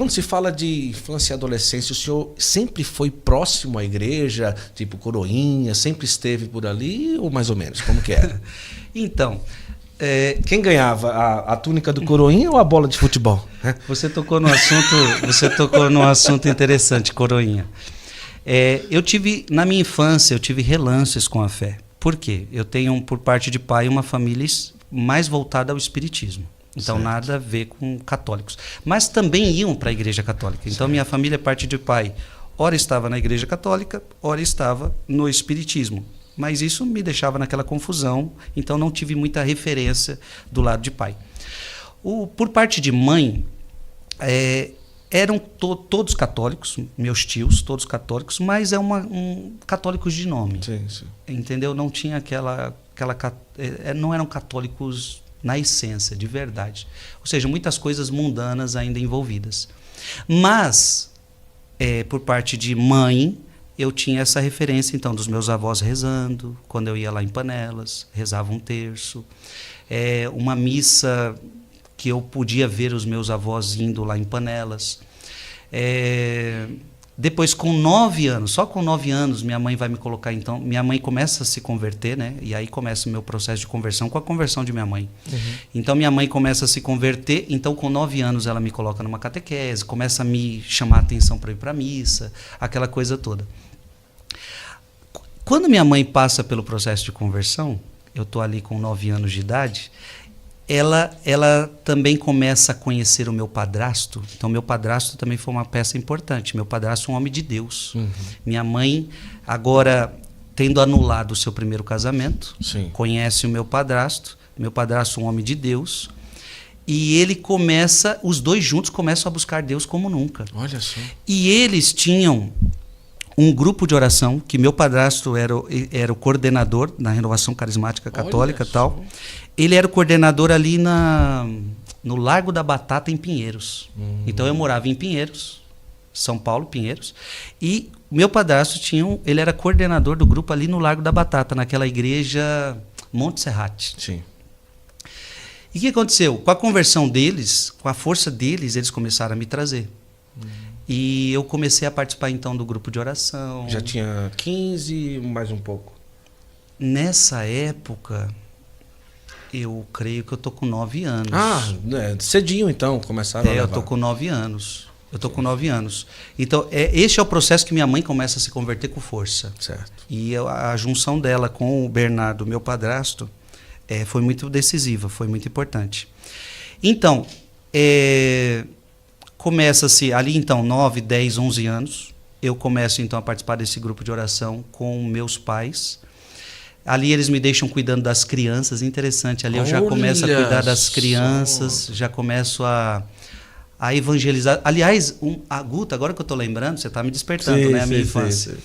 Quando se fala de infância e adolescência, o senhor sempre foi próximo à igreja, tipo coroinha, sempre esteve por ali ou mais ou menos? Como que era? Então, Quem ganhava, a túnica do coroinha ou a bola de futebol? você tocou num assunto interessante, coroinha. Na minha infância, eu tive relances com a fé. Por quê? Eu tenho, por parte de pai, uma família mais voltada ao espiritismo. Então, certo. Nada a ver com católicos. Mas também iam para a igreja católica. Então, certo. Minha família, parte de pai, ora estava na igreja católica, ora estava no espiritismo. Mas isso me deixava naquela confusão, então não tive muita referência do lado de pai. Por parte de mãe, eram todos católicos, meus tios, todos católicos, mas católicos de nome. Sim, sim. Entendeu? Não tinha não eram católicos na essência, de verdade. Ou seja, muitas coisas mundanas ainda envolvidas. Mas, por parte de mãe, eu tinha essa referência, então, dos meus avós rezando, quando eu ia lá em Panelas, rezava um terço. Uma missa que eu podia ver os meus avós indo lá em Panelas. Depois, com 9 anos, só com 9 anos, minha mãe vai me colocar, então, minha mãe começa a se converter, né? E aí começa o meu processo de conversão com a conversão de minha mãe. Uhum. Então, minha mãe começa a se converter, então, com 9 anos, ela me coloca numa catequese, começa a me chamar a atenção para ir para a missa, aquela coisa toda. Quando minha mãe passa pelo processo de conversão, eu estou ali com 9 anos de idade, ela também começa a conhecer o meu padrasto. Então, meu padrasto também foi uma peça importante. Meu padrasto é um homem de Deus. Uhum. Minha mãe, agora, tendo anulado o seu primeiro casamento, sim, conhece o meu padrasto um homem de Deus, e os dois juntos começam a buscar Deus como nunca. Olha só. E eles tinham um grupo de oração, que meu padrasto era o coordenador na Renovação Carismática Católica. Tal. Ele era o coordenador ali no Largo da Batata, em Pinheiros. Então, eu morava em Pinheiros, São Paulo, Pinheiros, e meu padrasto ele era coordenador do grupo ali no Largo da Batata, naquela igreja Monte Serrate. Sim. E o que aconteceu? Com a conversão deles, com a força deles, eles começaram a me trazer. E eu comecei a participar, então, do grupo de oração. Já tinha 15, mais um pouco? Nessa época, eu creio que eu tô com 9 anos. Cedinho, então, começaram a levar. Eu tô com 9 anos. Então, este é o processo que minha mãe começa a se converter com força. Certo. E a junção dela com o Bernardo, meu padrasto, foi muito decisiva, foi muito importante. Então, começa-se ali, então, 9, 10, 11 anos. Eu começo, então, a participar desse grupo de oração com meus pais. Ali eles me deixam cuidando das crianças. Interessante, ali eu já começo a cuidar das crianças, já começo a evangelizar. Aliás, a Guta, agora que eu estou lembrando, você está me despertando, sim, né, a minha infância.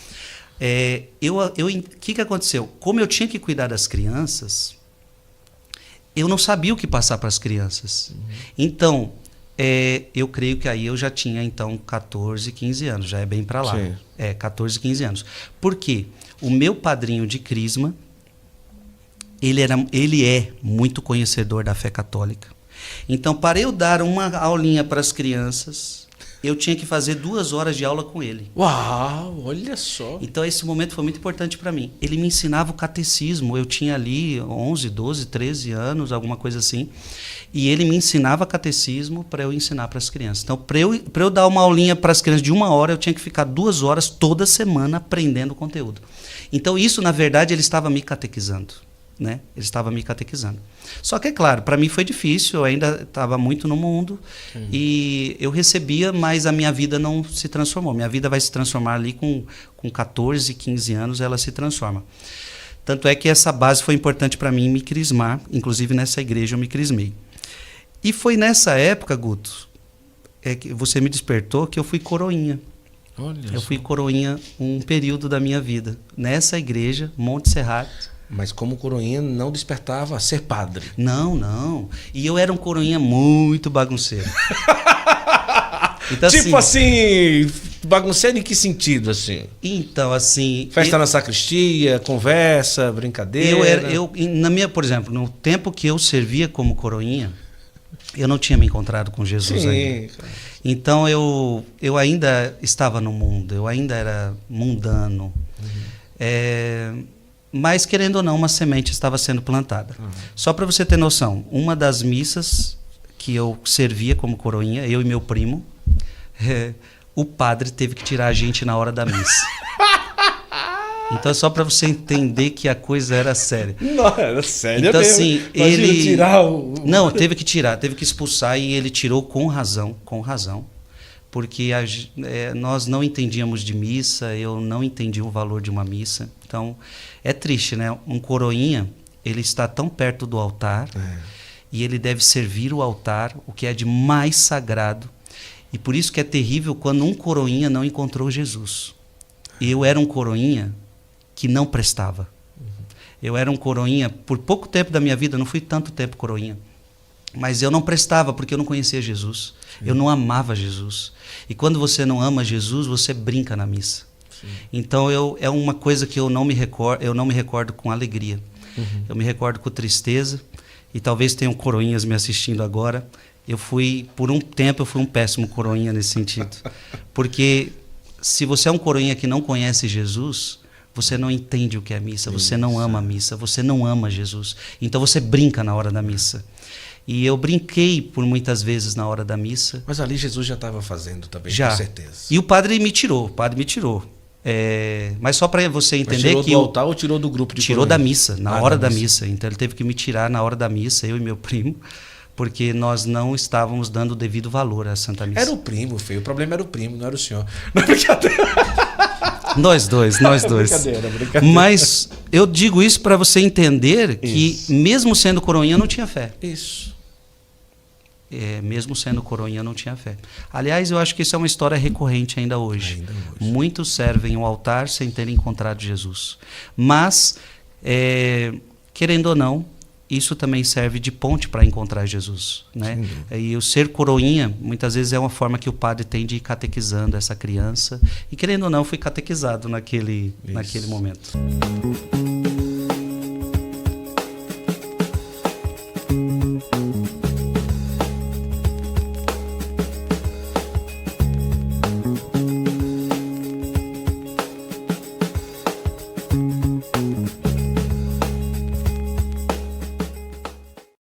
O que aconteceu? Como eu tinha que cuidar das crianças, eu não sabia o que passar para as crianças. Então, eu creio que aí eu já tinha, então, 14, 15 anos, já é bem para lá. Sim. 14, 15 anos. Por quê? O meu padrinho de crisma, ele é muito conhecedor da fé católica. Então, para eu dar uma aulinha para as crianças, eu tinha que fazer 2 horas de aula com ele. Uau, olha só! Então, esse momento foi muito importante para mim. Ele me ensinava o catecismo. Eu tinha ali 11, 12, 13 anos, alguma coisa assim. E ele me ensinava catecismo para eu ensinar para as crianças. Então, para eu dar uma aulinha para as crianças de 1 hora, eu tinha que ficar 2 horas toda semana aprendendo o conteúdo. Então, isso, na verdade, ele estava me catequizando. Né? Ele estava me catequizando. Só que, é claro, para mim foi difícil, eu ainda estava muito no mundo, e eu recebia, mas a minha vida não se transformou. Minha vida vai se transformar ali com 14, 15 anos, ela se transforma. Tanto é que essa base foi importante para mim me crismar, inclusive nessa igreja eu me crismei. E foi nessa época, Guto, que você me despertou, que eu fui coroinha. Eu fui coroinha um período da minha vida, nessa igreja, Monte Serrate. Mas como coroinha não despertava a ser padre. Não. E eu era um coroinha muito bagunceiro. Então, tipo assim, bagunceiro em que sentido, assim? Então, assim... Festa na sacristia, conversa, brincadeira... Por exemplo, no tempo que eu servia como coroinha, eu não tinha me encontrado com Jesus ainda. Então eu ainda estava no mundo, eu ainda era mundano. Mas, querendo ou não, uma semente estava sendo plantada. Só para você ter noção, uma das missas que eu servia como coroinha, eu e meu primo, o padre teve que tirar a gente na hora da missa. Então, só para você entender que a coisa era séria. Não, era séria então, mesmo. Assim, Imagina ele tirar o... Não, teve que tirar, teve que expulsar, e ele tirou com razão, porque nós não entendíamos de missa, eu não entendia o valor de uma missa. Então, é triste, né? Um coroinha, ele está tão perto do altar, e ele deve servir o altar, o que é de mais sagrado. E por isso que é terrível quando um coroinha não encontrou Jesus. Eu era um coroinha que não prestava. Eu era um coroinha, por pouco tempo da minha vida, não fui tanto tempo coroinha, mas eu não prestava porque eu não conhecia Jesus. Eu não amava Jesus. E quando você não ama Jesus, você brinca na missa. Então é uma coisa que eu não me recordo com alegria. Eu me recordo com tristeza, e talvez tenham coroinhas me assistindo agora. Por um tempo eu fui um péssimo coroinha nesse sentido. Porque se você é um coroinha que não conhece Jesus, você não entende o que é missa, você não ama a missa, você não ama Jesus. Então você brinca na hora da missa. E eu brinquei por muitas vezes na hora da missa. Mas ali Jesus já estava fazendo também, já. Com certeza. E o padre me tirou, mas só para você entender tirou que... Tirou do altar ou tirou do grupo de Tirou coroinha? da missa, na hora da missa. Então ele teve que me tirar na hora da missa, eu e meu primo, porque nós não estávamos dando o devido valor à Santa Missa. Era o primo, feio. O problema era o primo, não era o senhor. Não é brincadeira. Nós dois. Brincadeira. Mas eu digo isso para você entender que, mesmo sendo coroinha, eu não tinha fé. Isso. Mesmo sendo coroinha, eu não tinha fé. Aliás, eu acho que isso é uma história recorrente ainda hoje. Muitos servem o altar sem terem encontrado Jesus. Mas, querendo ou não, isso também serve de ponte para encontrar Jesus, né? E o ser coroinha, muitas vezes, é uma forma que o padre tem de ir catequizando essa criança. E, querendo ou não, eu fui catequizado naquele momento.